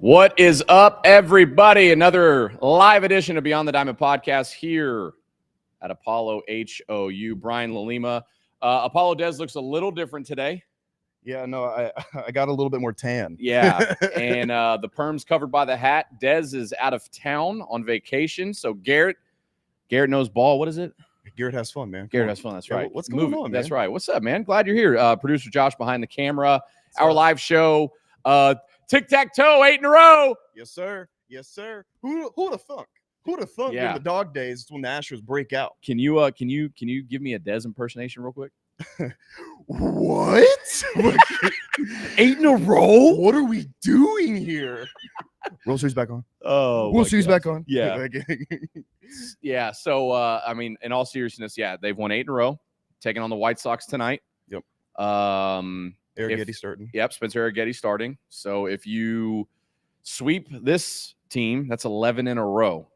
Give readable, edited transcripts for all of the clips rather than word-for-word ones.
What is up, everybody? Another live edition of Beyond the Diamond podcast here at Apollo HOU. Brian Lalima. Apollo Des looks a little different today. Yeah, no, I got a little bit more tan. Yeah, and the perm's covered by the hat. Des is out of town on vacation, so Garrett knows ball. What is it? Garrett has fun, man. Garrett has fun. That's right. What's going on, man? That's right. What's up, man? Glad you're here. Producer Josh behind the camera. Our live show. Tic-tac-toe, 8 in a row. Yes, sir. Yes, sir. Who'd have thunk? Who'd have thunk in the dog days when the Astros break out? Can you give me a Des impersonation real quick? What? 8 in a row? What are we doing here? World Series back on. Oh, World Series back on. Yeah. Yeah. So, I mean, in all seriousness, yeah, they've won 8 in a row, taking on the White Sox tonight. Yep. Arrighetti starting. Yep, Spencer Arrighetti starting. So if you sweep this team, that's 11 in a row.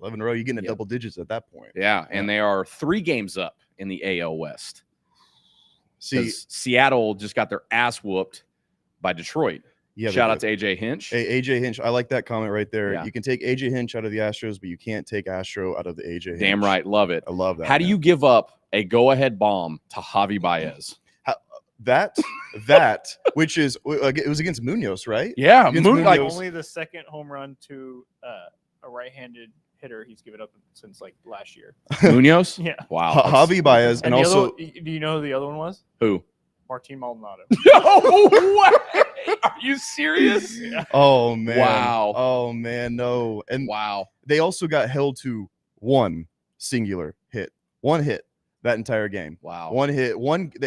11 in a row, you're getting to double digits at that point. Yeah, and they are 3 games up in the AL West. See, Seattle just got their ass whooped by Detroit. Yeah, Shout out to AJ Hinch. Hey, AJ Hinch, I like that comment right there. Yeah. You can take AJ Hinch out of the Astros, but you can't take Astro out of the AJ Hinch. Damn right, love it. I love that. How do you give up a go-ahead bomb to Javi Baez? That which is it was against Munoz, right? Yeah, Munoz. Only the second home run to a right-handed hitter he's given up since like last year. Munoz? Yeah. Wow. Javi Baez, and also do you know who the other one was? Who? Martin Maldonado. No way! Are you serious? Yeah. Oh man! Wow! Oh man! No! And wow! They also got held to one singular hit, one hit that entire game. Wow! One hit,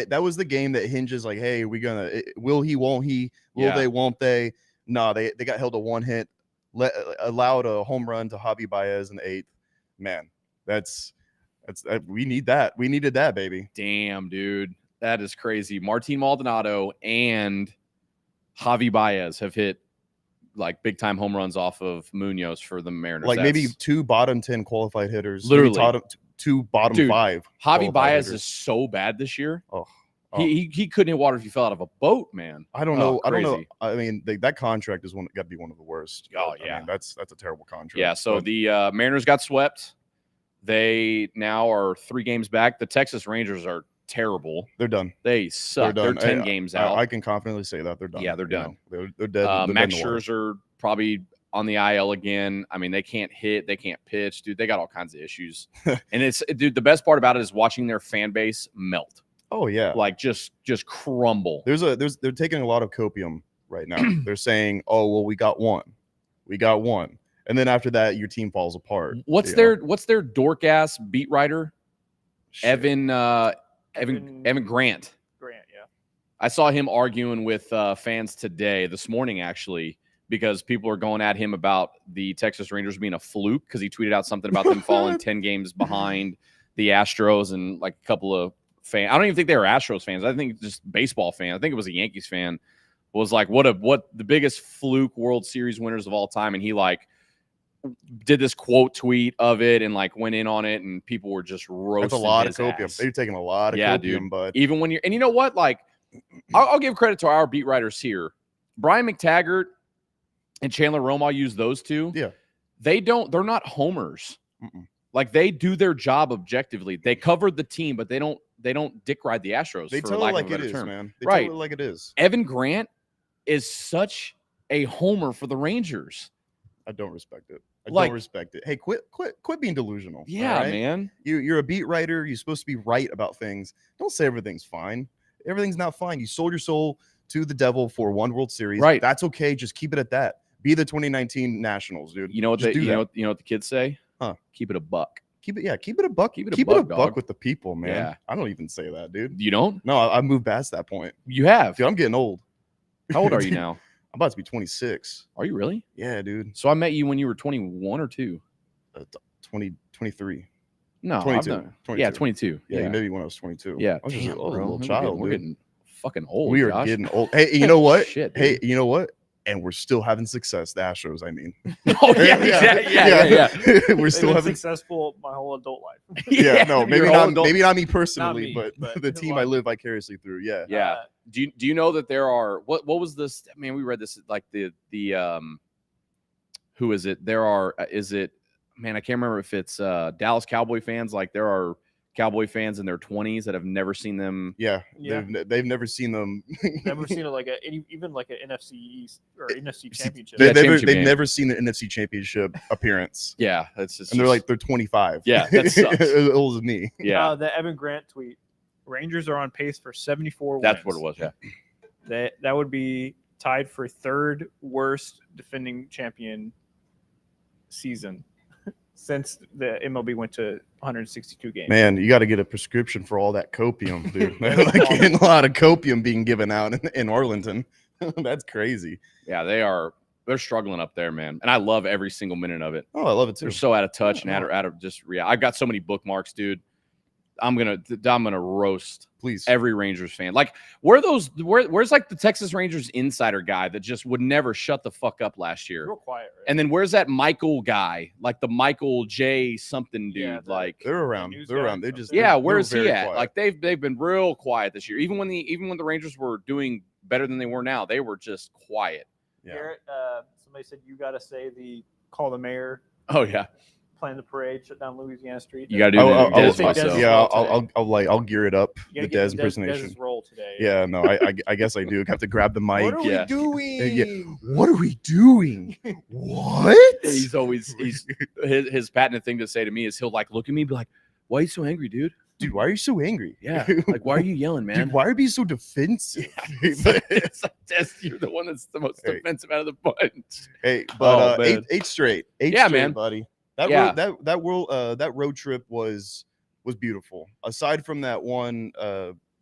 that was the game that hinges like, hey, will he? Won't he? Will they? Won't they? No, they got held to one hit. Allowed a home run to Javi Baez in the 8th. Man, that's we need that. We needed that, baby. Damn, dude. That is crazy. Martin Maldonado and Javi Baez have hit like big time home runs off of Munoz for the Mariners. Like maybe 2 bottom 10 qualified hitters. Literally. 2 bottom 5. Javi Baez is so bad this year. Oh. He couldn't hit water if he fell out of a boat, man. I don't know. Crazy. I don't know. I mean, that contract is got to be one of the worst. Oh yeah, I mean, that's a terrible contract. Yeah. So the Mariners got swept. They now are 3 games back. The Texas Rangers are terrible. They're done. They suck. They're 10 games out. I can confidently say that they're done. Yeah, they're done. They're dead. Max Scherzer probably on the IL again. I mean, they can't hit. They can't pitch. Dude, they got all kinds of issues. And the best part about it is watching their fan base melt. Oh yeah, like just crumble. They're taking a lot of copium right now. They're saying, "Oh well, we got one," and then after that, your team falls apart. What's their dork ass beat writer? Shit. Evan Grant. Grant, yeah. I saw him arguing with fans this morning actually, because people are going at him about the Texas Rangers being a fluke because he tweeted out something about them falling 10 games behind the Astros and like a couple of fans. I don't even think they were Astros fans. I think just baseball fan. I think it was a Yankees fan. Was like, what the biggest fluke World Series winners of all time, and he like did this quote tweet of it and like went in on it, and people were just roasting. That's a lot his of copium. ass. They're taking a lot of copium, dude. But even when and you know what, like I'll give credit to our beat writers here. Brian McTaggart and Chandler Rome, I'll use those two. Yeah, they're not homers. Like they do their job objectively. They covered the team, but they don't dick ride the Astros. They tell it like it is, man. They tell it like it is. Evan Grant is such a homer for the Rangers. I don't respect it. I don't respect it. Hey, quit being delusional. Yeah, right? Man. You're a beat writer. You're supposed to be right about things. Don't say everything's fine. Everything's not fine. You sold your soul to the devil for 1 World Series. Right. That's okay. Just keep it at that. Be the 2019 Nationals, dude. You know what you know what the kids say? Huh? Keep it a buck. Keep it a buck. Keep it a buck with the people, man. Yeah. I don't even say that, dude. You don't? No, I moved past that point. You have? Dude, I'm getting old. How old are you now? I'm about to be 26. Are you really? Yeah, dude. So I met you when you were 21 or 2? 23. No, 22. 22. Yeah, 22. Yeah, maybe when I was 22. Yeah. I was just a bro. little child. We're getting fucking old. We are Josh. getting old. Hey, you know what? Shit, hey, you know what? and we're still having success. The Astros, I mean. Oh yeah, exactly. Yeah. We're They've still been having successful my whole adult life. Yeah, no, your whole adult- maybe not me personally, Not me, but the team I live vicariously through. Yeah. Yeah. Do you know that there are what was this? Man, we read this like the who is it? There are is it? Man, I can't remember if it's Dallas Cowboy fans. Like there are Cowboy fans in their 20s that have never seen them. Yeah. Yeah. They've never seen them. Never seen it like even like an NFC East or NFC championship. They've never seen an NFC championship appearance. Yeah, that's just, And they're 25. Yeah, that sucks. As old as me. Yeah, The Evan Grant tweet. Rangers are on pace for 74 wins. that's what it was. Yeah, That would be tied for third worst defending champion season since the MLB went to 162 games. Man, you got to get a prescription for all that copium, dude. Like getting a lot of copium being given out in Arlington. That's crazy. yeah, they're struggling up there, man. And I love every single minute of it. Oh, I love it too. They're so out of touch and out of just I've got so many bookmarks, dude. I'm gonna roast Please. every Rangers fan. Like, where's like the Texas Rangers insider guy that just would never shut the fuck up last year? Real quiet, right? And then where's that Michael guy, like the Michael J something dude? Yeah, like They're around. news They're guy around. They're up just there. yeah, they're where's he very at? quiet. Like they've been real quiet this year. Even when the Rangers were doing better than they were now, they were just quiet. Yeah. Garrett, somebody said you got to say call the mayor, Oh yeah, plan the parade, shut down Louisiana Street. you got to do I'll- the I'll- Des I'll- myself. Yeah, I'll gear it up. You The gotta Des get impersonation. Dez's role today. Yeah, no, I guess I do. Have to grab the mic. What are Yeah. we doing? Yeah. What are we doing? What? He's always his patented thing to say to me is he'll like look at me and be like, "Why are you so angry, dude? Dude, why are you so angry? Yeah, like why are you yelling, man? Dude, why are you being so defensive? It's like, Des, you're the one that's the most Hey. defensive out of the bunch. Hey, but Oh, man. eight straight. Yeah, straight, man. buddy. That Yeah. that road trip was beautiful. Aside from that one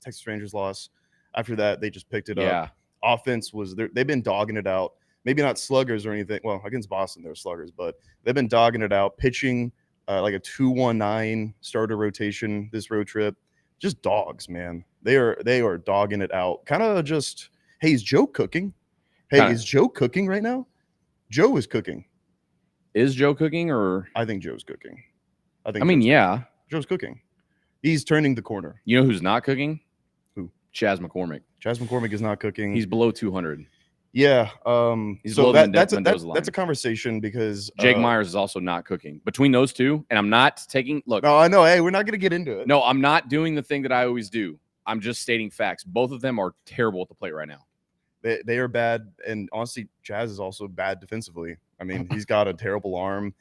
Texas Rangers loss, after that they just picked it Yeah, up. Offense was they've been dogging it out. Maybe not sluggers or anything. Well, against Boston they're sluggers, but they've been dogging it out. Pitching like a 2-1-9 starter rotation this road trip. Just dogs, man. They are dogging it out. Kind of just, hey, is Joe cooking? Hey, Kinda. is Joe cooking right now? Joe is cooking. is Joe cooking or? I think Joe's cooking. I mean, yeah. Joe's cooking. He's turning the corner. You know who's not cooking? Who? Chaz McCormick. Chaz McCormick is not cooking. He's below 200. yeah. He's So below that's Mendoza line. a conversation because Jake Myers is also not cooking. Between those two, and I'm not taking look. No, I know. Hey, we're not gonna get into it. No, I'm not doing the thing that I always do. I'm just stating facts. Both of them are terrible at the plate right now. They are bad, and honestly, Chaz is also bad defensively. I mean, he's got a terrible arm.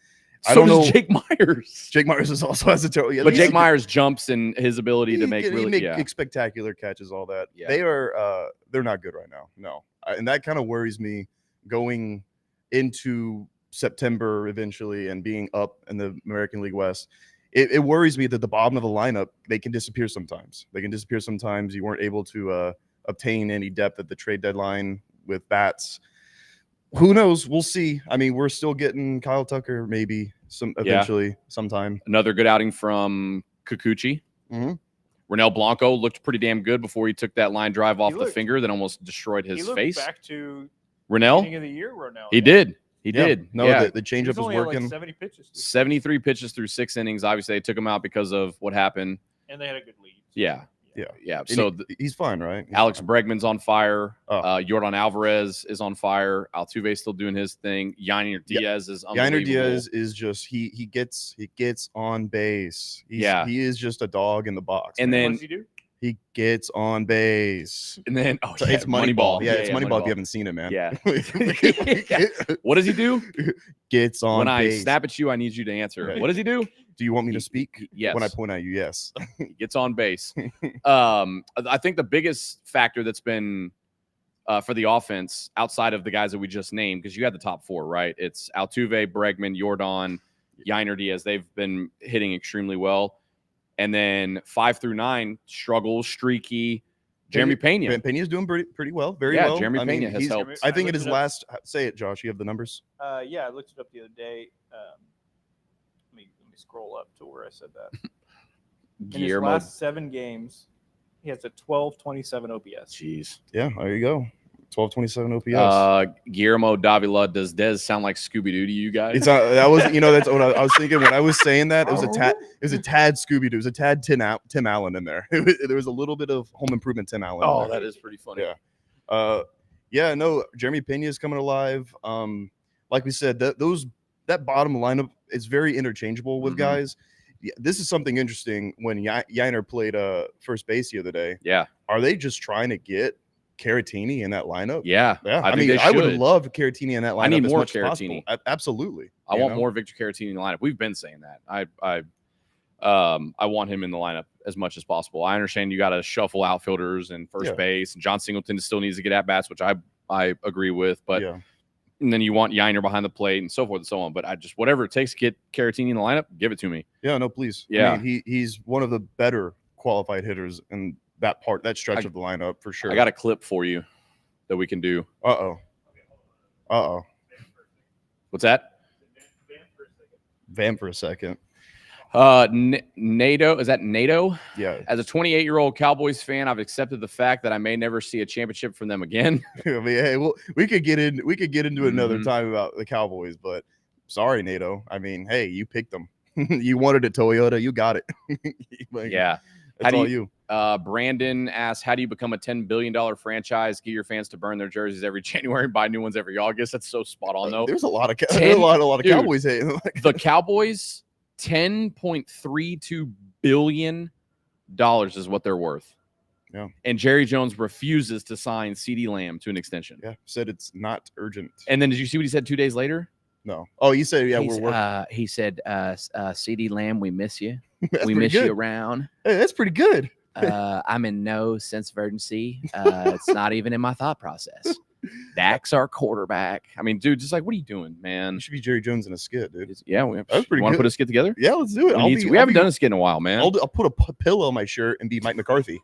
I So don't does know. Jake Myers. Jake Myers is also has a terrible. Yeah, But he- Jake Myers jumps and his ability to make he really make spectacular catches, all that. Yeah. They are they're not good right now. No, and that kind of worries me going into September eventually and being up in the American League West. It worries me that the bottom of the lineup, they can disappear sometimes. You weren't able to obtain any depth at the trade deadline with bats. Who knows? We'll see. I mean, we're still getting Kyle Tucker maybe eventually sometime. Another good outing from Kikuchi. Mhm. Renel Blanco looked pretty damn good before he took that line drive off the looked- finger that almost destroyed He his looked face. back to Renel, beginning of the year, Ronell. he did. He Yeah. did. No, yeah. the He changeup was was only at, working. like 70 pitches, 73 pitches through 6 innings. Obviously, they took him out because of what happened. and they had a good lead. Yeah. Yeah. Yeah. And So he's fine, right? He's Alex fine. Bregman's on fire. Oh. Jordan Alvarez is on fire. Altuve's still doing his thing. Yainer Diaz is unbelievable. Yainer Diaz is just he gets on base. He is just a dog in the box. And man. then- What does he do? he gets on base. And then So it's Moneyball. Yeah, it's Moneyball if you haven't seen it, man. Yeah. What does he do? Gets on When I base. snap at you, I need you to answer. Right. What does he do? Do you want me to speak? Yes. When I point at you, yes. He gets on base. I think the biggest factor that's been for the offense outside of the guys that we just named, because you had the top 4, right? It's Altuve, Bregman, Jordan, Yainer Diaz. They've been hitting extremely well. And then 5 through 9, struggles, streaky. Jeremy Pena. Pena's doing pretty well. Very Yeah, well. Jeremy I mean, Pena has he's- helped. I think I in his looked it up. last. Say it, Josh. You have the numbers. Yeah, I looked it up the other day. Let me scroll up to where I said that. In his last 7 games, he has a 12.27 OPS. Jeez. Yeah, there you go. 1227 OPS. Guillermo Davila, does Dez sound like Scooby-Doo to you guys? It's that was that's what I was thinking when I was saying that. It was a tad Scooby-Doo. It was a tad Tim Allen in there. There was a little bit of Home Improvement Tim Allen. Oh, in there. that is pretty funny. Yeah. No, Jeremy Pena is coming alive. Like we said, that bottom lineup is very interchangeable with guys. Yeah, this is something interesting. When Yainer played first base the other day, are they just trying to get Caratini in that lineup? Yeah. I mean, I would love Caratini in that lineup. I need more Caratini. Absolutely. I want more Victor Caratini in the lineup. We've been saying that. I want him in the lineup as much as possible. I understand you got to shuffle outfielders and first base, and John Singleton still needs to get at bats, which I agree with. But and then you want Yainer behind the plate and so forth and so on. But I just whatever it takes to get Caratini in the lineup, give it to me. Yeah, no, please. Yeah, I mean, he's one of the better qualified hitters in that stretch of the lineup for sure. I got a clip for you that we can do. Uh-oh. What's that? Vamp for a second. NATO, is that NATO? Yeah. As a 28-year-old Cowboys fan, I've accepted the fact that I may never see a championship from them again. I mean, hey, well, we could get into another time about the Cowboys, but sorry, NATO. I mean, hey, you picked them. You wanted a Toyota, you got it. Yeah. That's all you. Brandon asks, how do you become a $10 billion franchise? Get your fans to burn their jerseys every January and buy new ones every August. That's so spot on, though. There's a lot of Cowboys hating. The Cowboys, $10.32 billion is what they're worth. Yeah. And Jerry Jones refuses to sign CeeDee Lamb to an extension. Yeah. Said it's not urgent. And then did you see what he said 2 days later? No. Oh, you said, yeah, we're working. He said, CeeDee Lamb, we miss you. That's we miss you around. Hey, that's pretty good. I'm in no sense of urgency. It's not even in my thought process. Dak's our quarterback. I mean, dude, just like, what are you doing, man? You should be Jerry Jones in a skit, dude. Yeah, that's pretty good. Want to put a skit together? Yeah, let's do it. We haven't done a skit in a while, man. I'll put a pillow on my shirt and be Mike McCarthy.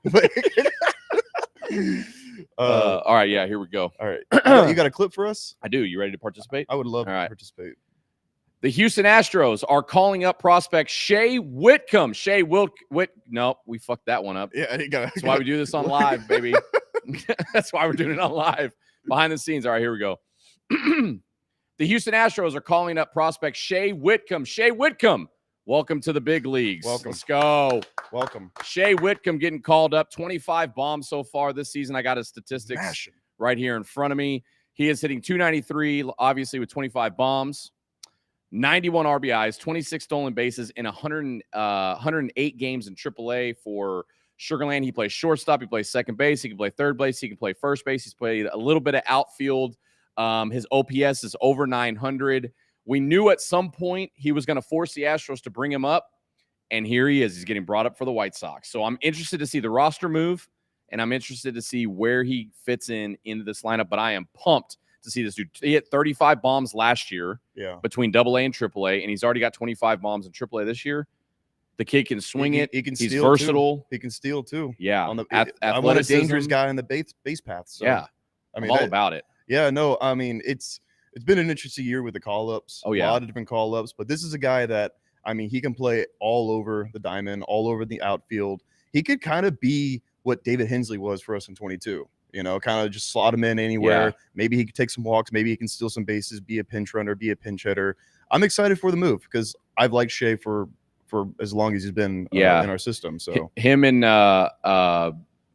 All right, yeah, here we go. All right. You got a clip for us? I do. You ready to participate? I would love to participate. The Houston Astros are calling up prospect Shea Whitcomb. Nope, we fucked that one up. Yeah, that's why we do this on live, baby. That's why we're doing it on live. Behind the scenes. All right, here we go. The Houston Astros are calling up prospect Shea Whitcomb. Shea Whitcomb, welcome to the big leagues. Welcome. Let's go. Welcome. Shea Whitcomb getting called up. 25 bombs so far this season. I got his statistics right here in front of me. He is hitting .293, obviously, with 25 bombs. 91 RBIs, 26 stolen bases in 108 games in AAA for Sugarland. He plays shortstop. He plays second base. He can play third base. He can play first base. He's played a little bit of outfield. His OPS is over 900. We knew at some point he was going to force the Astros to bring him up, and here he is. He's getting brought up for the White Sox. So I'm interested to see the roster move, and I'm interested to see where he fits into this lineup, but I am pumped to see this dude. He hit 35 bombs last year between AA and AAA, and he's already got 25 bombs in AAA this year. The kid can swing it. He's versatile. Too. He can steal too. Yeah. I'm not a dangerous guy on the base path. So, yeah. I mean, I'm all about it. Yeah, no, I mean, it's been an interesting year with the call-ups. Oh, yeah. A lot of different call-ups, but this is a guy that, I mean, he can play all over the diamond, all over the outfield. He could kind of be what David Hensley was for us in 22. You know, kind of just slot him in anywhere. Yeah. Maybe he could take some walks. Maybe he can steal some bases, be a pinch runner, be a pinch hitter. I'm excited for the move because I've liked Shea for as long as he's been in our system. So him and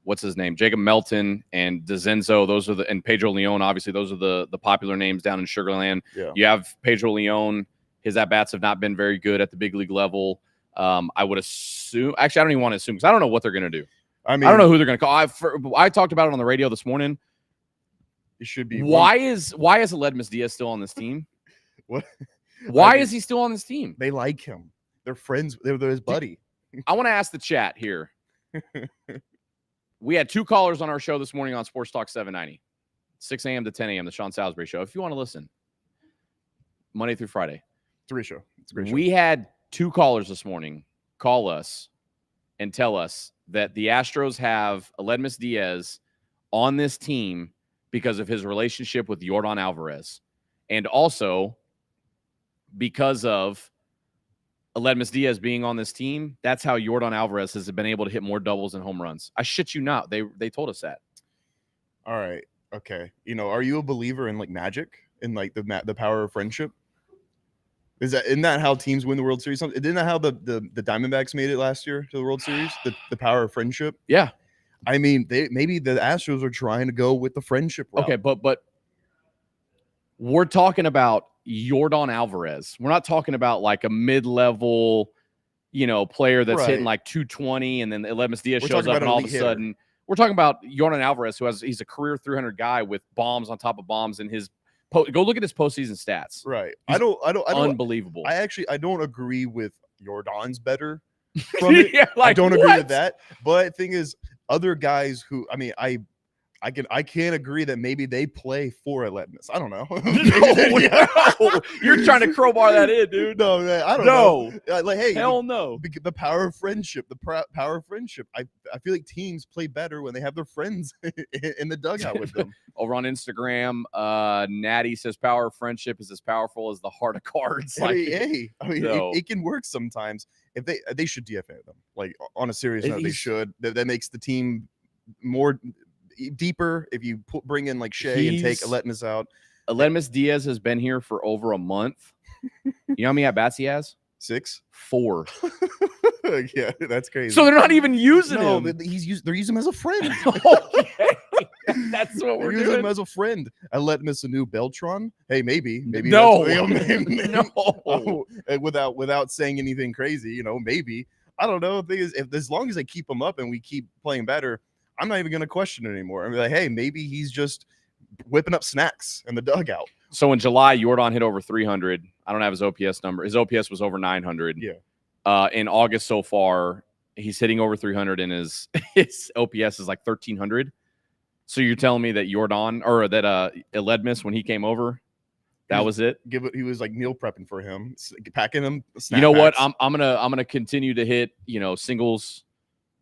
what's his name? Jacob Melton and DeZenzo, and Pedro Leon, obviously, those are the popular names down in Sugarland. Yeah. You have Pedro Leon. His at-bats have not been very good at the big league level. I would assume – actually, I don't even want to assume because I don't know what they're going to do. I mean, I don't know who they're going to call. I talked about it on the radio this morning. It should be. Why is Aledmys Diaz still on this team? What? Why is he still on this team? They like him. They're friends. They're his buddy. I want to ask the chat here. We had 2 callers on our show this morning on Sports Talk 790, 6 a.m. to 10 a.m. The Sean Salisbury Show. If you want to listen, Monday through Friday. It's a great show. It's a great show. We had 2 callers this morning call us and tell us that the Astros have Aledmys Diaz on this team because of his relationship with Yordan Alvarez. And also because of Aledmys Diaz being on this team, that's how Yordan Alvarez has been able to hit more doubles and home runs. I shit you not. They told us that. All right. Okay, are you a believer in like magic and like the power of friendship? Isn't that how teams win the World Series? Isn't that how the Diamondbacks made it last year to the World Series? The power of friendship. Yeah. I mean, maybe the Astros are trying to go with the friendship route. Okay, but we're talking about Yordan Alvarez. We're not talking about like a mid-level, player that's hitting like 220, and then Aledmys Diaz shows up, and all of a sudden we're talking about Yordan Alvarez, he's a career 300 guy with bombs on top of bombs in his. Go look at his postseason stats. Right. He's I don't. Unbelievable. I don't agree with Yordan's better. From it. Yeah, I don't agree with that. But the thing is, other guys who I can't agree that maybe they play for Aledmys. I don't know. No, you're trying to crowbar that in, dude. No, man, I don't know. Like, hey, hell no. The power of friendship. The power of friendship. I feel like teams play better when they have their friends in the dugout with them. Over on Instagram, Natty says power of friendship is as powerful as the heart of cards. It can work sometimes. If they should DFA them. Like on a serious note, they should. That makes the team more deeper if you bring in like Shea and take Aledmys out. Aledmys Diaz has been here for over a month. You know how many at bats he has? 6? 4. Yeah, that's crazy. So they're not even using him. They're using him as a friend. Okay. That's what we're using doing. him as a friend. Aledmys a new Beltron. Hey, maybe no, no. Without saying anything crazy, maybe. I don't know. The thing is, as long as they keep him up and we keep playing better, I'm not even going to question it anymore. I'm like, hey, maybe he's just whipping up snacks in the dugout. So in July, Yordan hit over 300. I don't have his OPS number. His OPS was over 900. Yeah. In August so far, he's hitting over 300, and his OPS is like 1,300. So you're telling me that Yordan or that Aledmys, when he came over, that was it? He was like meal prepping for him, packing him. You know what? I'm gonna continue to hit singles.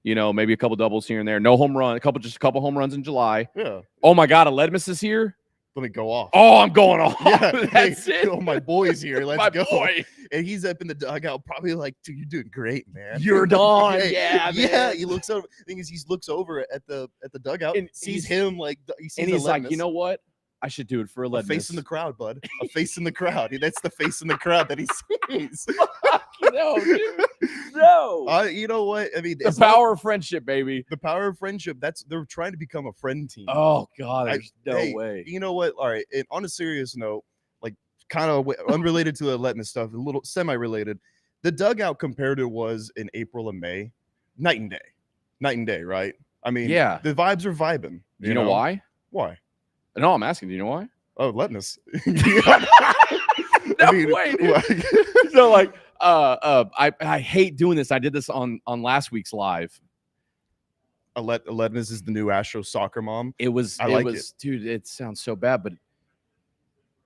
Maybe a couple doubles here and there. No home run. A couple home runs in July. Yeah. Oh my God, Aledmys is here. Let me go off. Oh, I'm going off. Yeah, That's it. Oh, my boy's here. Let's my go. Boy. And he's up in the dugout, probably like, dude, you're doing great, man. You're done. Yeah, man. He looks over. The thing is, he looks over at the dugout and sees him like he sees and he's Aledmys. like, you know what? I should do it for Aledmys. A face in the crowd, bud. A face in the crowd. That's the face in the crowd that he sees. No, dude. No. You know what? I mean, the power of friendship, baby. The power of friendship. They're trying to become a friend team. Oh God, there's no way. You know what? All right. And on a serious note, like kind of unrelated to the Aledmys stuff, a little semi-related. The dugout compared to was in April and May, night and day, right? I mean, yeah, the vibes are vibing. You know why? Why? No, I'm asking. Do you know why? Oh, Aledmys. No way, dude. So like, I hate doing this. I did this on last week's live. Aledmys is the new Astros soccer mom. It was, dude. It sounds so bad, but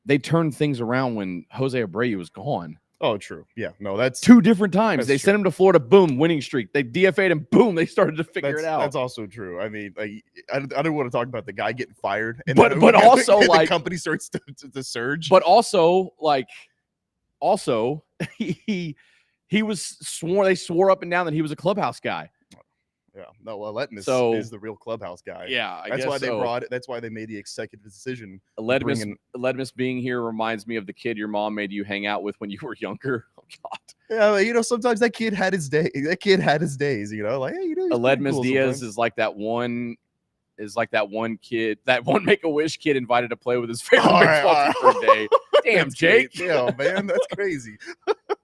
they turned things around when Jose Abreu was gone. Oh, true. Yeah, no, that's 2 different times. They sent him to Florida, boom, winning streak. They DFA'd him, boom, they started to figure it out. That's also true. I mean, like, I don't want to talk about the guy getting fired, and but also like the company starts to surge. But also he was sworn. They swore up and down that he was a clubhouse guy. Yeah, no, Aledmys is the real clubhouse guy. Yeah, that's why they brought it. That's why they made the executive decision. Aledmys being here reminds me of the kid your mom made you hang out with when you were younger. Oh God. Yeah, sometimes that kid had his day. That kid had his days. Like, hey, Aledmys cool Diaz sometimes. is like that one kid, that one Make-A-Wish kid invited to play with his favorite baseball team for a day. Damn, Jake. Yeah, man, that's crazy.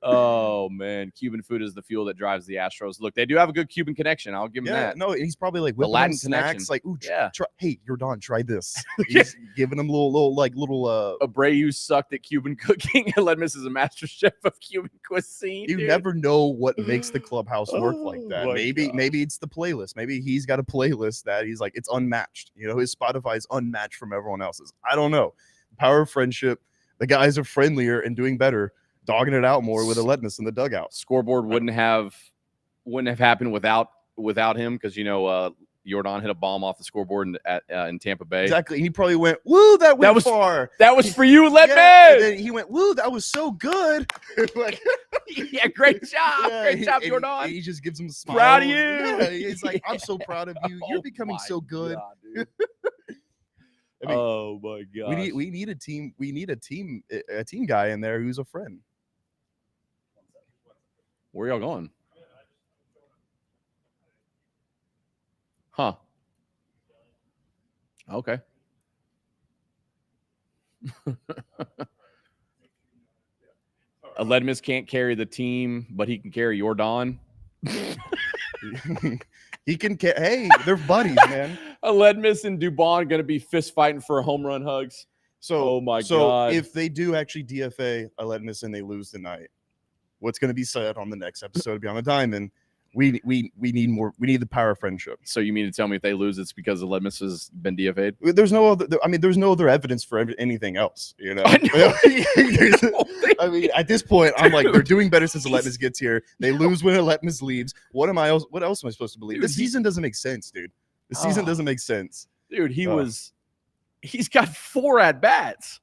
Oh man, Cuban food is the fuel that drives the Astros. Look, they do have a good Cuban connection. I'll give him that. No, he's probably like the Latin snacks, connection. like, ooh, try, hey, you're done. Try this. He's giving them little. Abreu sucked at Cuban cooking. Aledmys is a master chef of Cuban cuisine. You never know what makes the clubhouse work like that. Maybe it's the playlist. Maybe he's got a playlist that he's like, it's unmatched. His Spotify is unmatched from everyone else's. I don't know. Power of friendship. The guys are friendlier and doing better, dogging it out more with Aledmys in the dugout. Scoreboard wouldn't have happened without him because Yordan hit a bomb off the scoreboard in Tampa Bay. Exactly. He probably went, woo, that was far. That was for you, Aledmys. Yeah, and then he went, woo, that was so good. Like, yeah, great job. Great job, Yordan. He just gives him a smile. Proud of you. Yeah, he's like, I'm so proud of you. You're becoming so good. God, dude. Oh my god. We need a team. We need a team guy in there who's a friend. Where y'all going? Huh. Okay. Aledmys can't carry the team, but he can carry your Don. He can. Hey, they're buddies, man. Aledmys and Dubon going to be fist fighting for home run hugs. So, oh my so god! if they do actually DFA Aledmys and they lose tonight, what's going to be said on the next episode of Beyond the Diamond? We need more. We need the power of friendship. So you mean to tell me if they lose, it's because Aledmys has been DFA'd? There's no other. I mean, there's no other evidence for anything else. You know. I mean, at this point, I'm like, they're doing better since Aledmys gets here. They lose when Aledmys leaves. What else am I supposed to believe? Dude, the season doesn't make sense, dude. The season doesn't make sense. Dude, he's got 4 at-bats.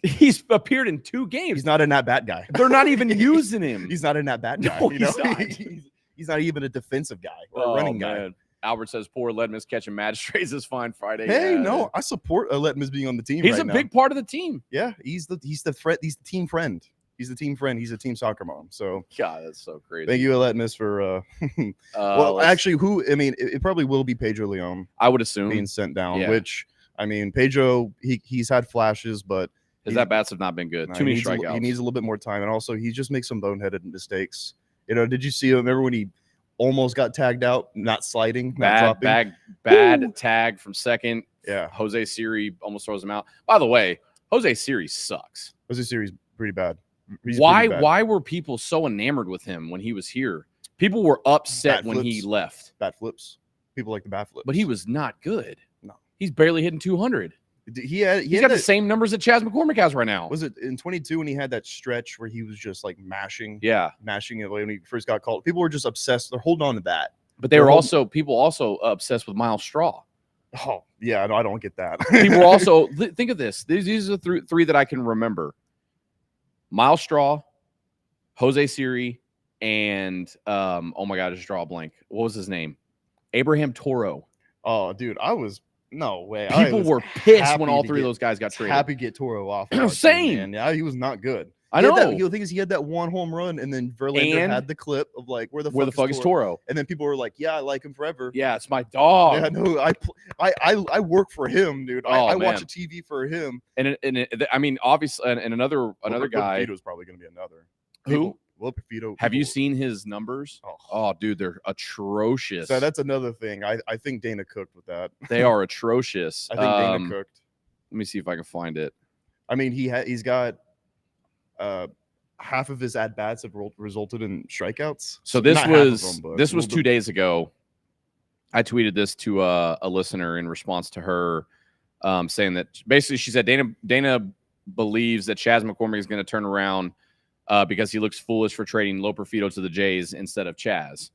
He's appeared in 2 games. He's not an at-bat guy. They're not even using him. He's not an at-bat guy. No, you know? he's not. He's not even a defensive guy or a running guy. Albert says poor Aledmys catching Magistrates is fine Friday. Hey, no, I support Aledmys being on the team. He's right a now. big part of the team. Yeah, he's the team friend. He's the team friend. He's a team soccer mom. So God, that's so crazy. thank you, Aledmys, for well, actually, it probably will be Pedro Leon. I would assume being sent down. Yeah. Which I mean, Pedro, he's had flashes, but his at-bats have not been good. Too many strikeouts. He needs a little bit more time, and also he just makes some boneheaded mistakes. You know, did you see him? Remember when he almost got tagged out, not sliding, not dropping? Bad tag from second. Yeah, Jose Siri almost throws him out. By the way, Jose Siri sucks. Jose Siri's pretty bad. Why were people so enamored with him when he was here? People were upset when he left. Bat flips. People like the bat flips. But he was not good. No. He's barely hitting 200. He's got the same numbers that Chas McCormick has right now. Was it in 22 when he had that stretch where he was just like mashing it when he first got called? People were just obsessed. They're holding on to that. But people also obsessed with Miles Straw. Oh, yeah, no, I don't get that. People were also think of this. These are the three that I can remember. Miles Straw, Jose Siri, and oh my god, I just draw a blank. What was his name? Abraham Toro. Oh, dude, no way. People were pissed when all 3 of those guys got traded. Happy to get Toro off. Same. Man. Yeah, he was not good. I know. The thing is, he had that one home run, and then Verlander had the clip of like, where the fuck is Toro? And then people were like, yeah, I like him forever. Yeah, it's my dog. Yeah, no, I work for him, dude. I watch a TV for him. And I mean, obviously, and another guy. Vito's probably going to be another. Who? Will Vito. Have you seen his numbers? Oh, dude, they're atrocious. So that's another thing. I think Dana cooked with that. They are atrocious. I think Dana cooked. Let me see if I can find it. I mean, he's got half of his at bats have resulted in strikeouts. So this was 2 days ago. I tweeted this to a listener in response to her saying that basically she said Dana believes that Chas McCormick is going to turn around because he looks foolish for trading Loperfido to the Jays instead of Chas.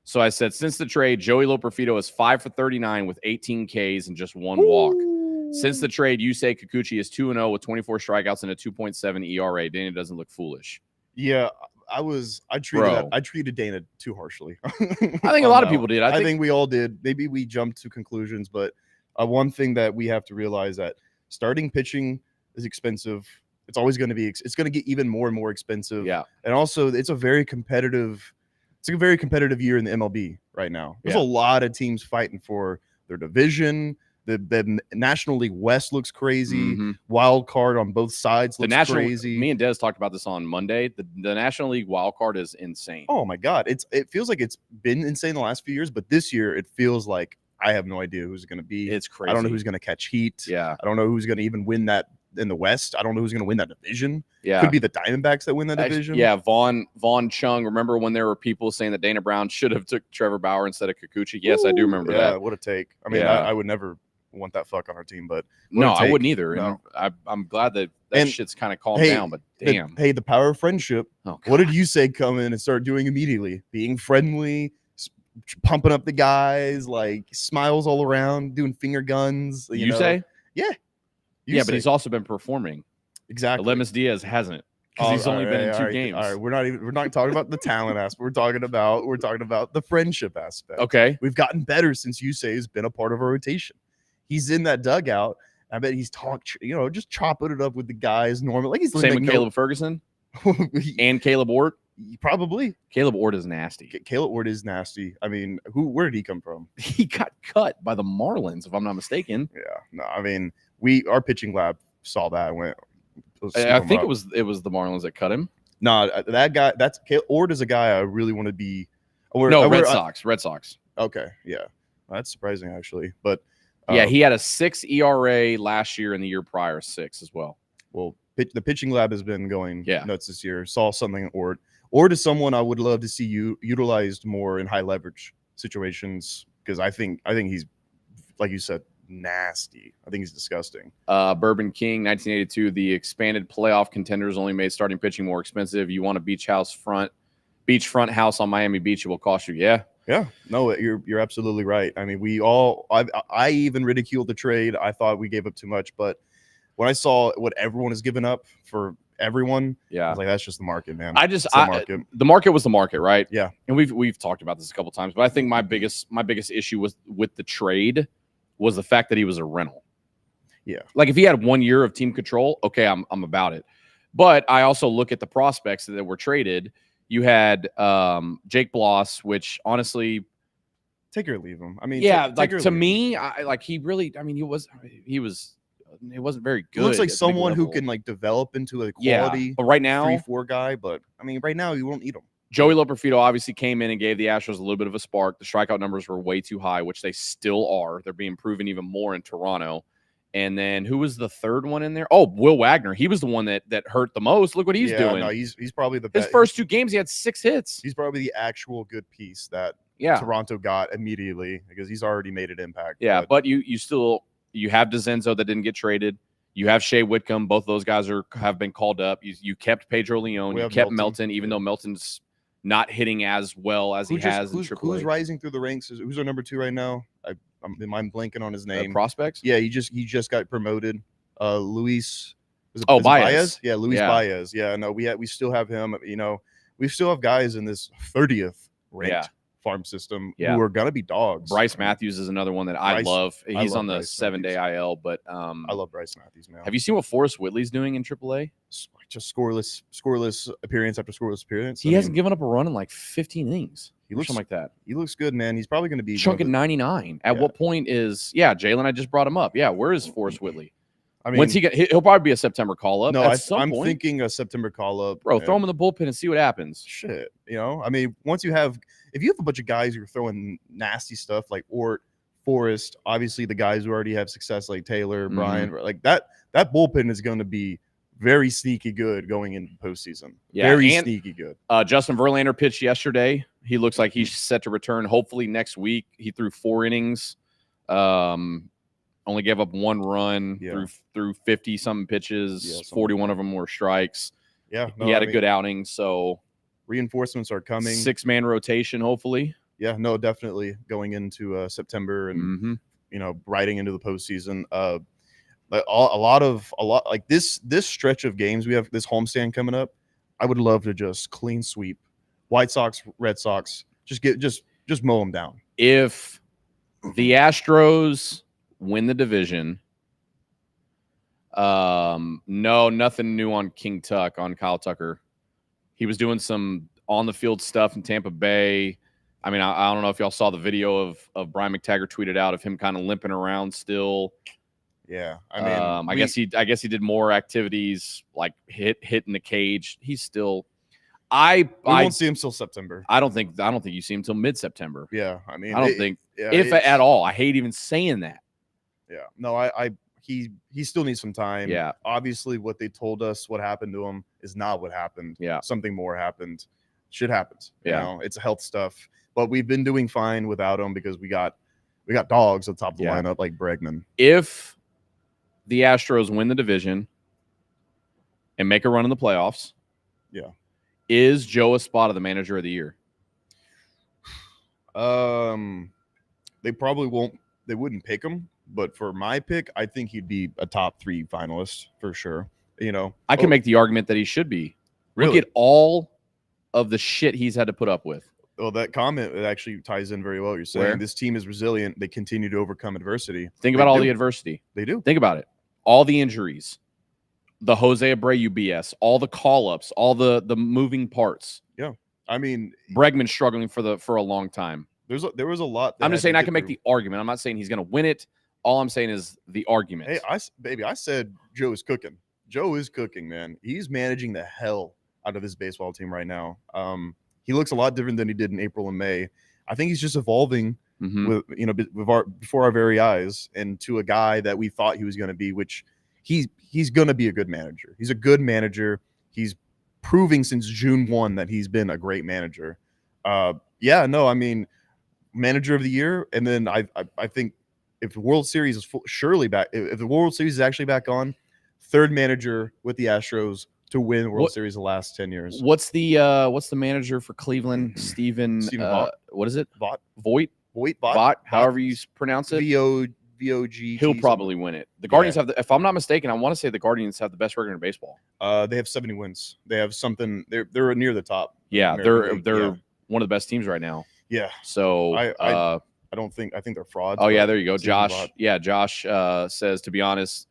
So I said, since the trade, Joey Loperfido is 5 for 39 with 18 Ks and just 1 walk. Since the trade, Yusei Kikuchi is 2-0 with 24 strikeouts and a 2.7 ERA. Dana doesn't look foolish. Yeah, I treated Dana too harshly. I think a lot of people did. I think we all did. Maybe we jumped to conclusions, but one thing that we have to realize that starting pitching is expensive. It's always going to be. It's going to get even more and more expensive. Yeah, and also it's a very competitive year in the MLB right now. There's a lot of teams fighting for their division. The National League West looks crazy. Mm-hmm. Wild card on both sides looks crazy. Me and Des talked about this on Monday. The National League wild card is insane. Oh my god, it feels like it's been insane the last few years, but this year it feels like I have no idea who's going to be. It's crazy. I don't know who's going to catch heat. Yeah, I don't know who's going to even win that in the West. I don't know who's going to win that division. Yeah, could be the Diamondbacks that win that division. Yeah, Vaughn Chung. Remember when there were people saying that Dana Brown should have took Trevor Bauer instead of Kikuchi? Yes, I do remember that. Yeah, what a take. I mean, I would never want that fuck on our team, but no, I wouldn't either. No. And I'm glad that shit's kind of calmed down, but damn. The power of friendship. Oh, what did you say come in and start doing immediately? Being friendly, pumping up the guys, like smiles all around, doing finger guns. You know? Say? Yeah. But he's also been performing. Exactly. Aledmys Diaz hasn't. Because he's only been in 2 games. All right, we're not talking about the talent aspect. We're talking about the friendship aspect. Okay. We've gotten better since Yusei has been a part of our rotation. He's in that dugout, I bet he's just chopping it up with the guys normal. Like he's Same like, with Caleb Ferguson and Caleb Ort. Probably. Caleb Ort is nasty. Caleb Ort is nasty. I mean, where did he come from? He got cut by the Marlins, if I'm not mistaken. Yeah. No, I mean, our pitching lab saw that and went. I think it was the Marlins that cut him. No, that guy. Ort is a guy I really want to be. Red Sox. Red Sox. Okay, yeah, that's surprising actually. But yeah, he had a 6 ERA last year and the year prior 6 as well. Well, the pitching lab has been going nuts this year. Saw something in Ort. Ort is someone I would love to see utilized more in high leverage situations because I think he's, like you said, nasty. I think he's disgusting. Bourbon King, 1982. The expanded playoff contenders only made starting pitching more expensive. You want a beachfront house on Miami Beach? It will cost you. Yeah. No, you're absolutely right. I mean, I even ridiculed the trade. I thought we gave up too much, but when I saw what everyone has given up for everyone, I was like, that's just the market, man. The market was the market, right? Yeah. And we've talked about this a couple times, but I think my biggest issue with the trade was the fact that he was a rental. Yeah. Like if he had 1 year of team control, okay, I'm about it. But I also look at the prospects that were traded. You had Jake Bloss, which honestly, take or leave him. I mean, to me, he wasn't very good. He looks like someone who can like develop into a quality but right now 3-4 guy. But I mean, right now you won't need him. Joey Loperfido obviously came in and gave the Astros a little bit of a spark. The strikeout numbers were way too high, which they still are. They're being proven even more in Toronto. And then who was the third one in there? Oh, Will Wagner. He was the one that hurt the most. Look what he's doing. No, he's probably the best. His first 2 games, he had 6 hits. He's probably the actual good piece that Toronto got immediately because he's already made an impact. Yeah, but you have DeZenzo that didn't get traded. You have Shea Whitcomb. Both those guys have been called up. You kept Pedro Leon. You kept Melton, even though Melton's not hitting as well as he has in AAA. Who's rising through the ranks? Who's our number 2 right now? I'm blanking on his name. Prospects? Yeah, he just got promoted. Luis. Baez. Yeah, Luis Baez. Yeah, no, we still have him. You know, we still have guys in this 30th ranked farm system who are gonna be dogs. Bryce Matthews is another one that I love. He's on the 7-day IL, but I love Bryce Matthews, man. Have you seen what Forrest Whitley's doing in AAA? Just scoreless appearance after scoreless appearance. He hasn't given up a run in like 15 innings. He looks something like that. He looks good, man. He's probably going to be chunking 99. At what point is Jalen? I just brought him up. Yeah, where is Forrest Whitley? I mean, when's he'll probably be a September call up. No, I'm thinking a September call up. Bro, throw him in the bullpen and see what happens. Shit, I mean, if you have a bunch of guys who are throwing nasty stuff like Ort, Forrest, obviously the guys who already have success like Taylor, Brian, like that bullpen is going to be very sneaky good going into postseason. Yeah, very sneaky good. Justin Verlander pitched yesterday. He looks like he's set to return hopefully next week. He threw 4 innings. Only gave up 1 run through 50-something pitches. 41 of them were strikes. Yeah, he had a good outing. So reinforcements are coming. 6-man rotation, hopefully. Yeah, no, definitely going into September and riding into the postseason. A lot like this stretch of games we have this homestand coming up. I would love to just clean sweep White Sox, Red Sox. Just mow them down. If the Astros win the division, nothing new on King Tuck, on Kyle Tucker. He was doing some on the field stuff in Tampa Bay. I mean, I don't know if y'all saw the video of Brian McTaggart tweeted out of him kind of limping around still. Yeah, I mean, I guess he did more activities like hitting the cage. He's still. I won't see him till September. I don't think you see him till mid-September. Yeah, I mean, I don't think if at all. I hate even saying that. Yeah, no, he still needs some time. Yeah, obviously, what they told us, what happened to him, is not what happened. Yeah, something more happened. Shit happens. Yeah, it's health stuff. But we've been doing fine without him because we got dogs at the top of the lineup like Bregman. If the Astros win the division and make a run in the playoffs, is Joe Espada the manager of the year? They probably won't. They wouldn't pick him, but for my pick, I think he'd be a top 3 finalist for sure. I can make the argument that he should be. Really? Look at all of the shit he's had to put up with. Well, that comment, it actually ties in very well. You're saying this team is resilient. They continue to overcome adversity. Think about all the adversity. They do. Think about it. all the injuries, the Jose Abreu BS, all the call-ups, all the moving parts. Yeah. I mean, Bregman struggling for a long time. there was a lot. I'm just saying I can make the argument. I'm not saying he's going to win it. All I'm saying is the argument. Hey, I said Joe is cooking. Joe is cooking, man. He's managing the hell out of this baseball team right now. He looks a lot different than he did in April and May. I think he's just evolving with before our very eyes, and to a guy that we thought he was going to be, which he's going to be a good manager. He's a good manager. He's proving since June 1 that he's been a great manager. I mean, manager of the year, and then I think if the World Series is surely back, if the World Series is actually back on, third manager with the Astros to win World Series the last 10 years. What's the manager for Cleveland? Stephen Vaught. What is it? Vaught, however you pronounce it. VOG. He'll probably win it. The Guardians have if I'm not mistaken, I want to say the Guardians have the best record in baseball. They have 70 wins. They have something. They're near the top. Yeah, they're one of the best teams right now. Yeah. So I think they're frauds. Oh yeah, there you go. Josh. Yeah, Josh says, to be honest,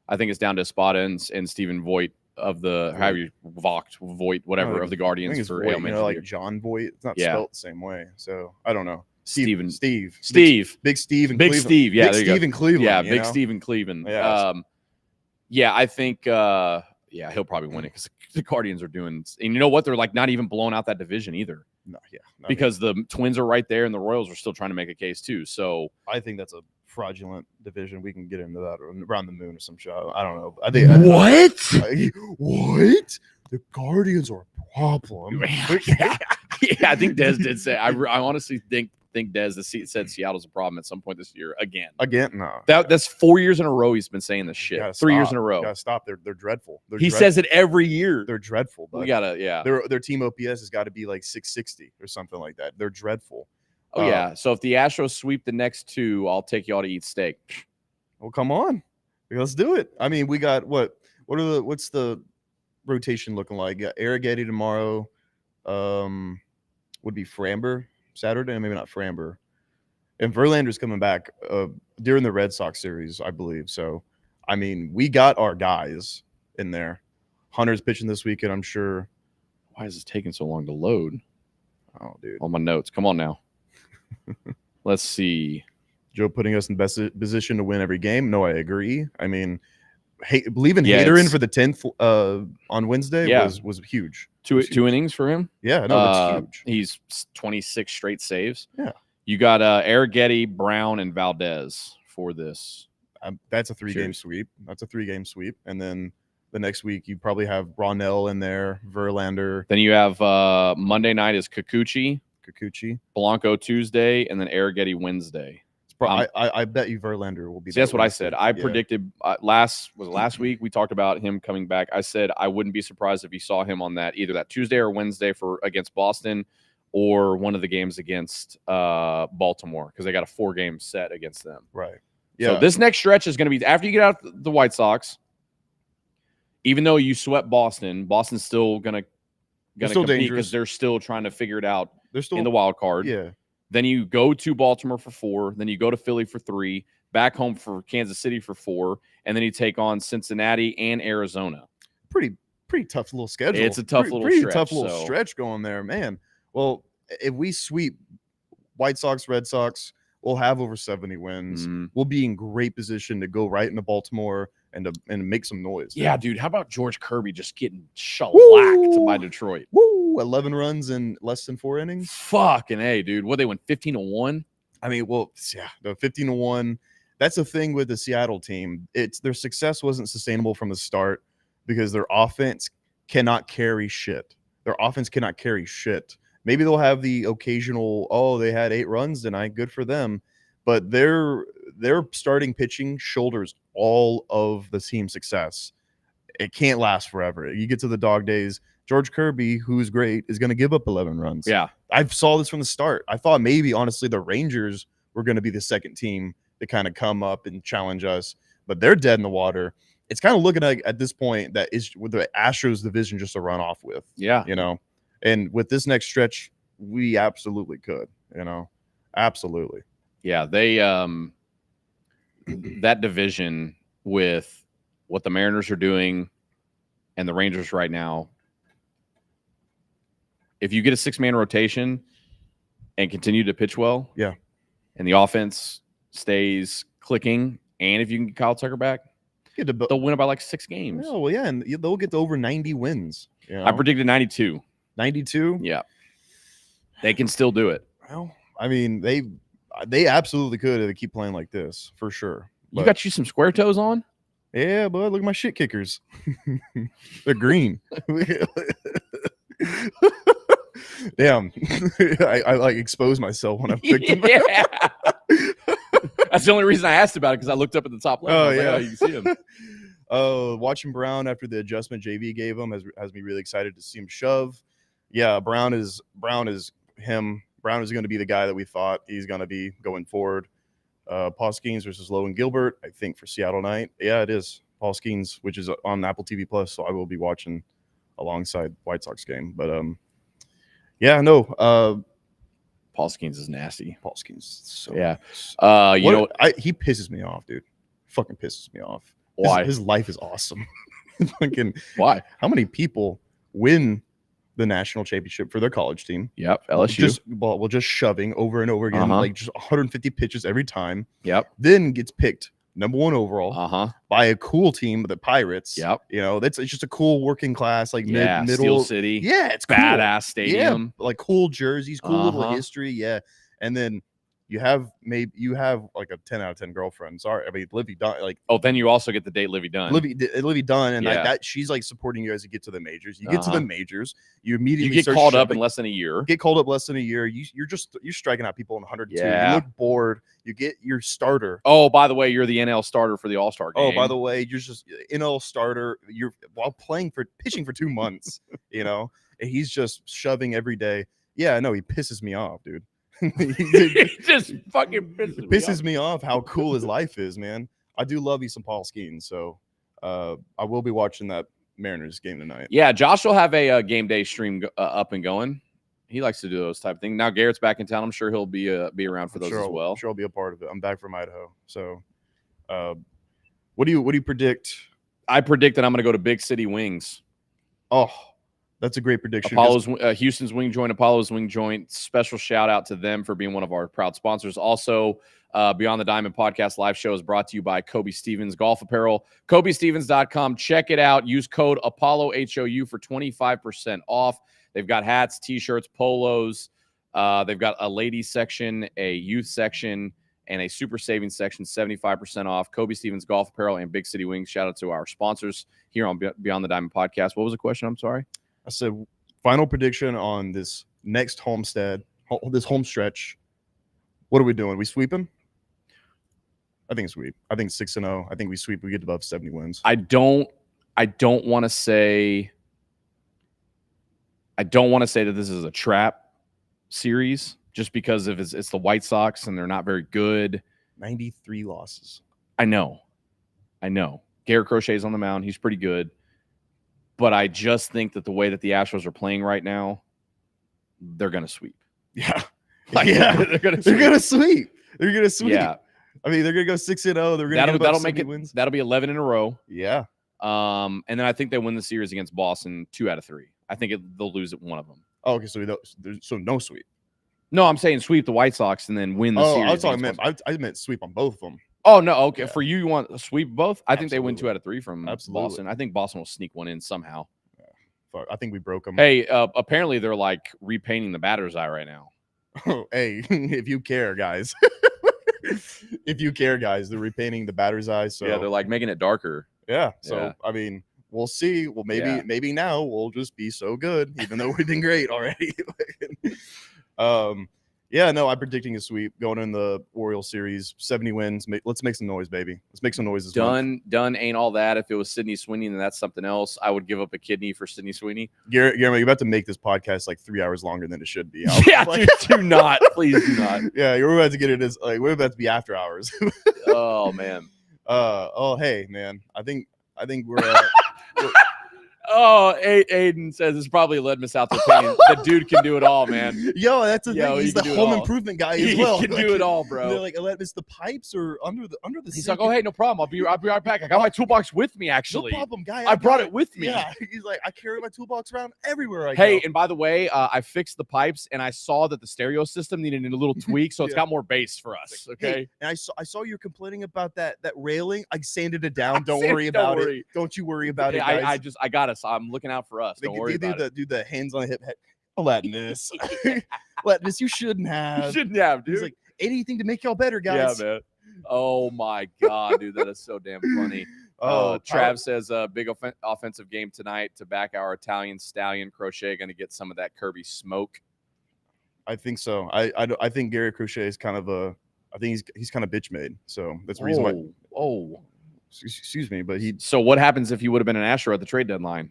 I think it's down to Espada and Stephen Voigt of the Voigt, whatever, of the Guardians for Voigt, ailment. like John Voigt. It's not spelled the same way. So I don't know. Steve, Big Steve, Big Steve, in Big Cleveland. Steve, yeah, Big Steve in Cleveland, yeah, Big Steve in Cleveland. Yeah, I think, he'll probably win it because the Guardians are doing, and you know what? They're like not even blowing out that division either. No, yeah, because the Twins are right there, and the Royals are still trying to make a case too. So I think that's a fraudulent division. We can get into that around the moon or some show. I don't know. I think what? The Guardians are a problem. Yeah, I think Dez did say. I honestly think Dez said Seattle's a problem at some point this year again. No. That's 4 years in a row he's been saying this shit. 3 years in a row. Gotta stop. They're dreadful. He says it every year. They're dreadful. We gotta, Their team OPS has got to be like 660 or something like that. They're dreadful. Oh yeah. So if the Astros sweep the next two, I'll take y'all to eat steak. Well, come on, let's do it. I mean, we got what's the rotation looking like? Yeah, Arrighetti tomorrow. Would be Framber Saturday, maybe not Framber. And Verlander's coming back during the Red Sox series, I believe. So, I mean, we got our guys in there. Hunter's pitching this weekend, I'm sure. Why is this taking so long to load? Oh, dude. On my notes. Come on now. Let's see. Joe putting us in best position to win every game. No, I agree. I mean, leaving Hader in for the 10th on Wednesday was huge. Two innings for him. Yeah, no, that's huge. He's 26 straight saves. Yeah. You got Arrighetti, Brown, and Valdez for this. That's a three-game sweep. And then the next week you probably have Ronell in there, Verlander. Then you have Monday night is Kikuchi, Blanco Tuesday, and then Arrighetti Wednesday. I bet you Verlander will be. See, that's what I said. I predicted last week we talked about him coming back. I said I wouldn't be surprised if you saw him on either that Tuesday or Wednesday against Boston, or one of the games against Baltimore, because they got a 4-game set against them. Right. Yeah. So this next stretch is going to be after you get out the White Sox. Even though you swept Boston, Boston's still going to compete because they're still trying to figure it out. They're still in the wild card. Yeah. Then you go to Baltimore for 4. Then you go to Philly for 3. Back home for Kansas City for 4. And then you take on Cincinnati and Arizona. Pretty tough little schedule. It's a tough stretch going there, man. Well, if we sweep White Sox, Red Sox, we'll have over 70 wins. Mm-hmm. We'll be in great position to go right into Baltimore and make some noise. Yeah, dude. How about George Kirby just getting shellacked by Detroit? Woo! 11 runs in less than 4 innings. Fucking A, dude. What, they went 15-1? I mean, well, yeah, the 15-1. That's the thing with the Seattle team. Their success wasn't sustainable from the start because their offense cannot carry shit. Maybe they'll have the occasional, they had 8 runs tonight, good for them. But their starting pitching shoulders all of the team's success. It can't last forever. You get to the dog days. George Kirby, who's great, is going to give up 11 runs. Yeah. I saw this from the start. I thought maybe, honestly, the Rangers were going to be the second team to kind of come up and challenge us. But they're dead in the water. It's kind of looking like at this point that is with the Astros division just to run off with. Yeah. And with this next stretch, we absolutely could, absolutely. Yeah, they that division with what the Mariners are doing and the Rangers right now, if you get a 6-man rotation and continue to pitch well, yeah, and the offense stays clicking, and if you can get Kyle Tucker back, they'll win by like 6 games. Oh, well, yeah, and they'll get to over 90 wins. You know? I predicted 92. 92? Yeah. They can still do it. Well, I mean, they absolutely could if they keep playing like this, for sure. You got you some square toes on? Yeah, bud, look at my shit kickers. They're green. Damn. I like exposed myself when I picked them. Yeah. That's the only reason I asked about it, because I looked up at the top left. Oh, yeah. like, you can see him. Watching Brown after the adjustment JV gave him has me really excited to see him shove. Yeah, Brown is him. Brown is going to be the guy that we thought he's going to be going forward. Paul Skeens versus Logan Gilbert, I think, for Seattle night. Yeah, it is. Paul Skeens, which is on Apple TV Plus, so I will be watching alongside White Sox game. But yeah, no. Paul Skeens is nasty. Paul Skeens, so yeah. He pisses me off, dude. Fucking pisses me off. Why? His life is awesome. Fucking why? How many people win the national championship for their college team? Yep, LSU. Just shoving over and over again, like just 150 pitches every time. Yep. Then gets picked number 1 overall by a cool team, the Pirates. Yep. You know, it's just a cool working class, like middle Steel City. Yeah, it's cool. Badass stadium. Yeah, like cool jerseys, cool little history. Yeah, and then you have like a 10 out of 10 girlfriend. Sorry, I mean Livy Dunn. Like, then you also get the date Livy Dunn. Livy Dunn, and that she's like supporting you guys to get to the majors. You get to the majors, you immediately get called up in less than a year. Get called up less than a year. You're striking out people in 102. Yeah. You look bored. You get your starter. Oh, by the way, you're the NL starter for the All-Star game. Oh, by the way, you're just NL starter. You're while pitching for 2 months. You know, and he's just shoving every day. Yeah, no, he pisses me off, dude. He just fucking pisses me off how cool his life is, man. I do love you some Paul Skeens, so I will be watching that Mariners game tonight. Yeah, Josh will have a game day stream up and going. He likes to do those type of things. Now Garrett's back in town. I'm sure he'll be around for those as well. I'm sure I'll be a part of it. I'm back from Idaho, so what do you predict? I predict that I'm going to go to Big City Wings. Oh. That's a great prediction. Houston's Wing Joint, Apollo's Wing Joint. Special shout out to them for being one of our proud sponsors. Also, Beyond the Diamond podcast live show is brought to you by Kobe Stevens Golf Apparel. KobeStevens.com. Check it out. Use code Apollo HOU for 25% off. They've got hats, t-shirts, polos. They've got a ladies section, a youth section, and a super savings section, 75% off. Kobe Stevens Golf Apparel and Big City Wings. Shout out to our sponsors here on Beyond the Diamond podcast. What was the question? I'm sorry. I said, final prediction on this next home stretch. What are we doing? We sweeping? I think sweep. I think 6-0. I think we sweep. We get above 70 wins. I don't want to say that this is a trap series just because of it's the White Sox and they're not very good. 93 losses. I know. Garrett Crochet's on the mound. He's pretty good. But I just think that the way that the Astros are playing right now, they're going to sweep. Yeah. They're going to sweep. Yeah. I mean, they're going to go 6-0. They're going to that'll make it wins. That'll be 11 in a row. Yeah. And then I think they win the series against Boston 2 out of 3. I think they'll lose at one of them. Oh, okay, so no sweep. No, I'm saying sweep the White Sox and then win the series. I meant sweep on both of them. Oh, no. Okay. Yeah. For you want to sweep both? I think they win 2 out of 3 from Absolutely. Boston. I think Boston will sneak one in somehow. Yeah. Fuck, I think we broke them. Hey, apparently they're like repainting the batter's eye right now. Oh, hey, if you care, guys. They're repainting the batter's eye. So yeah, they're like making it darker. Yeah. So Yeah. I mean, we'll see. Well, maybe now we'll just be so good, even though we've been great already. Yeah, no, I'm predicting a sweep going in the Orioles series, 70 wins. Let's make some noise, baby. Let's make some noise this month. Done ain't all that. If it was Sidney Sweeney, then that's something else. I would give up a kidney for Sidney Sweeney. Guillermo, you're about to make this podcast like 3 hours longer than it should be. Yeah, do not. Please do not. Yeah, you're about to get it as like we're about to be after hours. Oh man. Oh hey man, I think we're Oh, Aiden says it's probably Aledmys out there paying. The dude can do it all, man. Yo, that's the Yo, thing. he He's the can do it home all. improvement guy He as well. can do it all, They're bro. like, Aledmys, the pipes are under the He's sink. like, oh, hey, no problem. I'll be right back. I got my toolbox with me, no actually. problem, guy. I brought got it with me. Yeah, he's like, I carry my toolbox around everywhere I Hey, go. and by the way, I fixed the pipes, and I saw that the stereo system needed a little tweak, so it's Yeah. got more bass for us. Okay. Hey, and I saw you complaining about that railing. I sanded it down. Don't Don't worry about worry. it. Don't you worry about it, Yeah, guys. I got us. I'm looking out for us. Don't worry about it. Do the hands on the hip. Aledmys, Aledmys, you shouldn't You have. shouldn't have, dude. He's like, anything to make y'all better, guys. Yeah, man. Oh my god, dude, that is so damn funny. Oh, Trav says big offensive game tonight to back our Italian stallion. Crochet going to get some of that Kirby smoke. I think so. I think Gary Crochet is kind of I think he's kind of bitch made. So that's the reason why. Oh, Excuse me, but so what happens if he would have been an Astro at the trade deadline?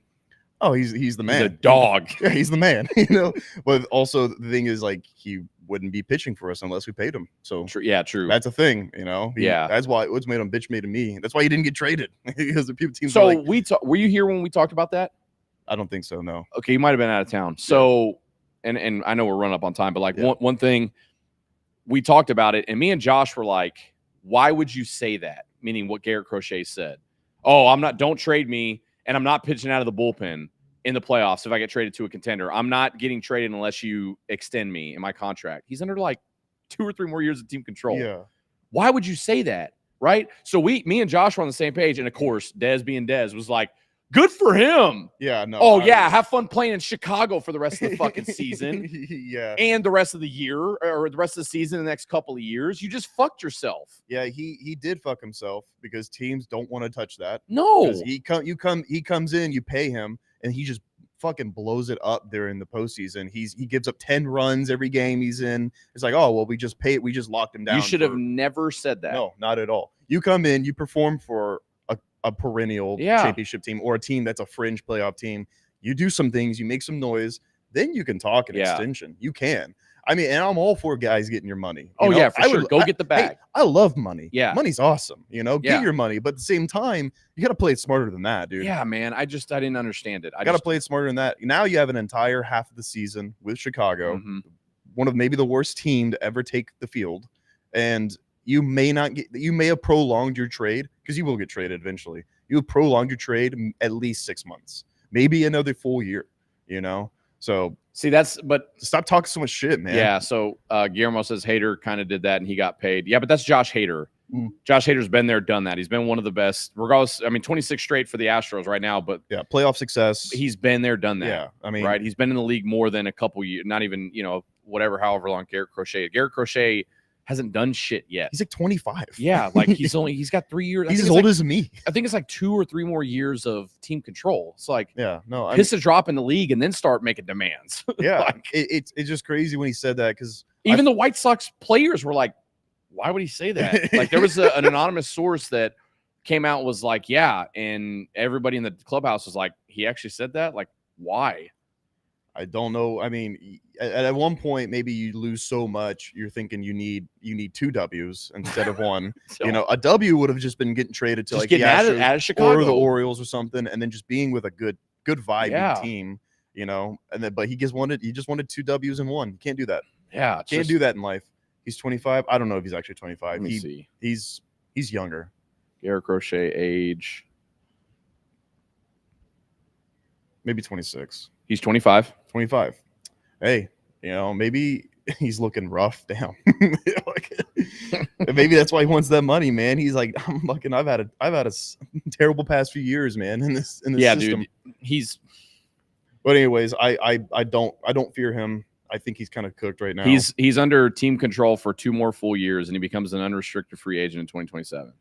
oh, he's the He's man. a dog. Yeah, he's the man. You know. But also the thing is, like, he wouldn't be pitching for us unless we paid him. So Yeah, true. that's a thing, you know. Yeah. That's why what's made him bitch made to me. That's why he didn't get traded because the teams. So were like, were you here when we talked about that? I don't think so. No. Okay, you might have been out of town. So, and I know we're running up on time, but like Yeah. one thing we talked about it, and me and Josh were like, "Why would you say that?" Meaning what Garrett Crochet said. Oh, don't trade me, and I'm not pitching out of the bullpen in the playoffs if I get traded to a contender. I'm not getting traded unless you extend me in my contract. He's under like 2 or 3 more years of team control. Yeah. Why would you say that? Right? So me and Josh were on the same page, and of course, Dez being Dez was like, "Good for him." Yeah. No. Oh, yeah. Have fun playing in Chicago for the rest of the fucking season Yeah. and the rest of the year or the rest of the season, the next couple of years. You just fucked yourself. Yeah. He did fuck himself because teams don't want to touch that. No. 'Cause he comes in, you pay him, and he just fucking blows it up there in the postseason. He gives up 10 runs every game he's in. It's like, oh well, we just locked him down. You should have never said that. No, not at all. You come in, you perform for a perennial championship team or a team that's a fringe playoff team. You do some things, you make some noise, then you can talk an extension. You can. I mean, and I'm all for guys getting your money. Oh, yeah, for sure. Go get the bag. Hey, I love money. Yeah. Money's awesome. You know, Yeah. get your money, but at the same time, you got to play it smarter than that, dude. Yeah, man. I didn't understand it. I got to play it smarter than that. Now you have an entire half of the season with Chicago, one of maybe the worst team to ever take the field, and you may have prolonged your trade because you will get traded eventually. You have prolonged your trade at least 6 months, maybe another full year, you know? So See, but stop talking so much shit, man. yeah. So Guillermo says Hader kind of did that and he got paid. Yeah, but that's Josh Hader. Mm. Josh Hader's been there, done that. He's been one of the best, regardless. I mean, 26 straight for the Astros right now, but Yeah. Playoff success. he's been there, done that. Yeah. I mean, Right. He's been in the league more than a couple years, not even, however long Garrett Crochet hasn't done shit yet. he's like 25. Yeah. Like he's got 3 years. He's as old as me. I think it's like 2 or 3 more years of team control. It's like, Yeah. No, I piss a drop in the league and then start making demands. yeah. Like, It's just crazy when he said that because even the White Sox players were like, why would he say that? Like there was an anonymous source that came out and was like, yeah. And everybody in the clubhouse was like, he actually said that? Like, why? I don't know. I mean, at one point, maybe you lose so much, you're thinking you need 2 W's instead of one. So, You know, a W would have just been getting traded to just like the getting out Astros of Chicago. or the Orioles or something, and then just being with a good vibing Yeah. team. You know, and then but he just wanted 2 W's in one. You can't do that. Yeah. Can't do that in life. He's 25. I don't know if he's actually 25. Let me see. He's younger. Garrett Crochet age. Maybe 26. He's 25. 25. Hey, you know, maybe he's looking rough. Damn. Maybe that's why he wants that money, man. He's like, I've had a terrible past few years, man, in this Yeah, system. dude. But anyways, I don't fear him. I think he's kind of cooked right now. He's under team control for 2 more full years, and he becomes an unrestricted free agent in 2027.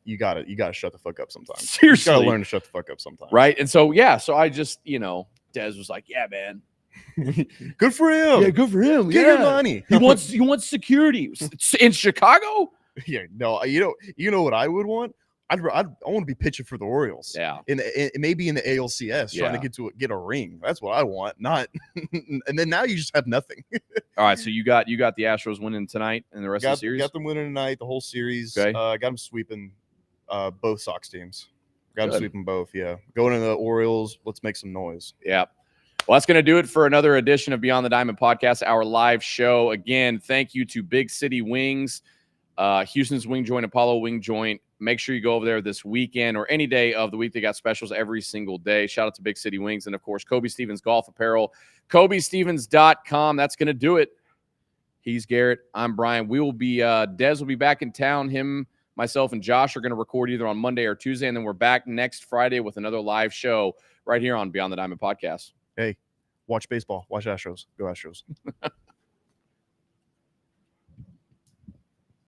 You got to shut the fuck up sometimes. Seriously. You got to learn to shut the fuck up sometimes. Right. And so, yeah. So I just, Dez was like, yeah, man. Good for him. Yeah, good for him. Get your money. He wants security in Chicago. Yeah, no, you know what I would want? I want to be pitching for the Orioles. Yeah. Maybe in the ALCS, trying to get a ring. That's what I want. Not, and then now you just have nothing. All right, so you got the Astros winning tonight and the rest of the series. Got them winning tonight, the whole series. Okay. Got them sweeping both Sox teams. Got to Good. sweep them both. Yeah. Going into the Orioles. Let's make some noise. Yeah. Well, that's going to do it for another edition of Beyond the Diamond Podcast, our live show. Again, thank you to Big City Wings, Houston's Wing Joint, Apollo Wing Joint. Make sure you go over there this weekend or any day of the week. They got specials every single day. Shout out to Big City Wings. And, of course, Kobe Stevens Golf Apparel, KobeStevens.com. That's going to do it. He's Garrett. I'm Brian. We will be Dez will be back in town. Him, myself, and Josh are going to record either on Monday or Tuesday. And then we're back next Friday with another live show right here on Beyond the Diamond Podcast. Hey, watch baseball. Watch Astros. Go Astros.